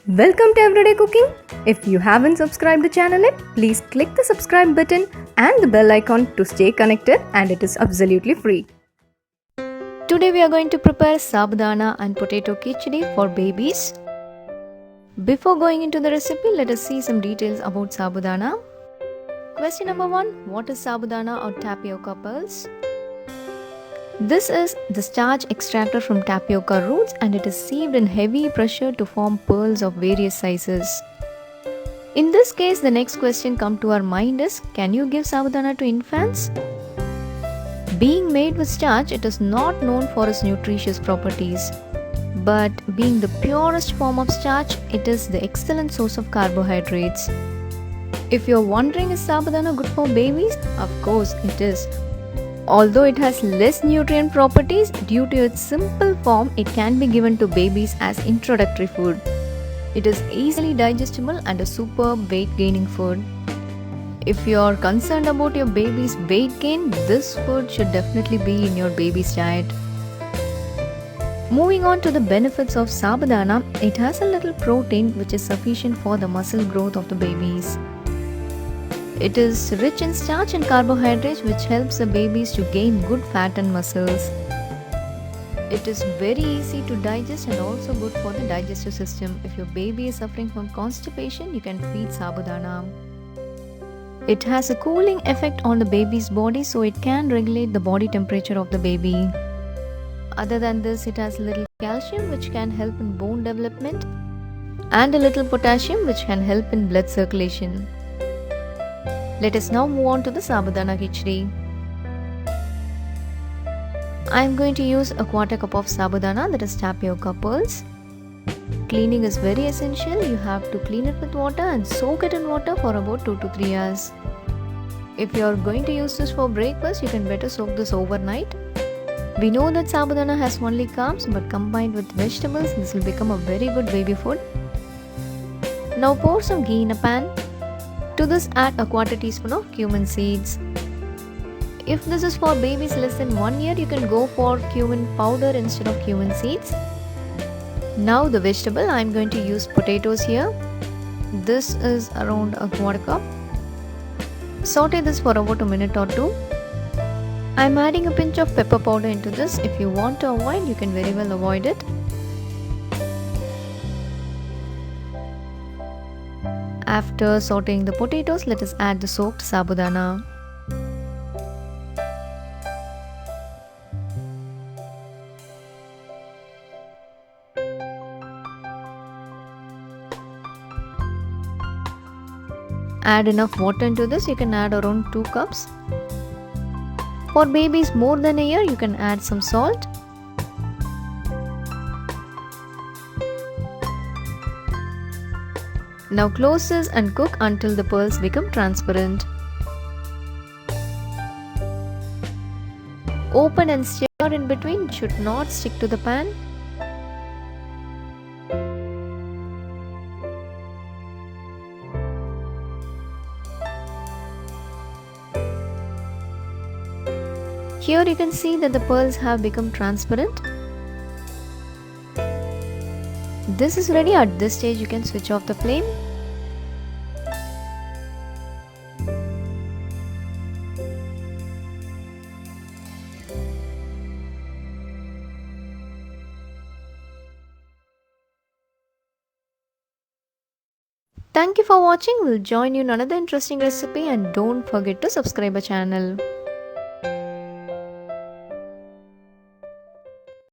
Welcome to Everyday Cooking. If you haven't subscribed the channel yet, please click the subscribe button and the bell icon to stay connected, and it is absolutely free. Today we are going to prepare sabudana and potato khichdi for babies. Before going into the recipe, let us see some details about sabudana. Question number 1. What is sabudana or tapioca pearls? This is the starch extracted from tapioca roots, and it is sieved in heavy pressure to form pearls of various sizes. In this case, the next question come to our mind is, can you give sabudana to infants? Being made with starch, it is not known for its nutritious properties. But being the purest form of starch, it is the excellent source of carbohydrates. If you're wondering, is sabudana good for babies? Of course it is. Although it has less nutrient properties, due to its simple form, it can be given to babies as introductory food. It is easily digestible and a superb weight gaining food. If you are concerned about your baby's weight gain, this food should definitely be in your baby's diet. Moving on to the benefits of sabudana, it has a little protein which is sufficient for the muscle growth of the babies. It is rich in starch and carbohydrates, which helps the babies to gain good fat and muscles. It is very easy to digest and also good for the digestive system. If your baby is suffering from constipation, you can feed sabudana. It has a cooling effect on the baby's body, so it can regulate the body temperature of the baby. Other than this, it has a little calcium which can help in bone development, and a little potassium which can help in blood circulation. Let us now move on to the sabudanakhichdi. I am going to use a quarter cup of sabudana, that is tapioca pearls. Cleaning is very essential. You have to clean it with water and soak it in water for about 2 to 3 hours. If you are going to use this for breakfast, you can better soak this overnight. We know that sabudana has only carbs, but combined with vegetables, this will become a very good baby food. Now pour some ghee in a pan. To this, add a quarter teaspoon of cumin seeds. If this is for babies less than 1 year, you can go for cumin powder instead of cumin seeds. Now the vegetable, I am going to use potatoes here. This is around a quarter cup. Saute this for about a minute or two. I am adding a pinch of pepper powder into this. If you want to avoid, you can very well avoid it. After sauteing the potatoes, let us add the soaked sabudana. Add enough water into this. You can add around 2 cups. For babies more than a year, you can add some salt. Now close this and cook until the pearls become transparent. Open and stir in between, it should not stick to the pan. Here you can see that the pearls have become transparent. This is ready. At this stage, you can switch off the flame. Thank you for watching. We'll join you in another interesting recipe, and don't forget to subscribe our channel.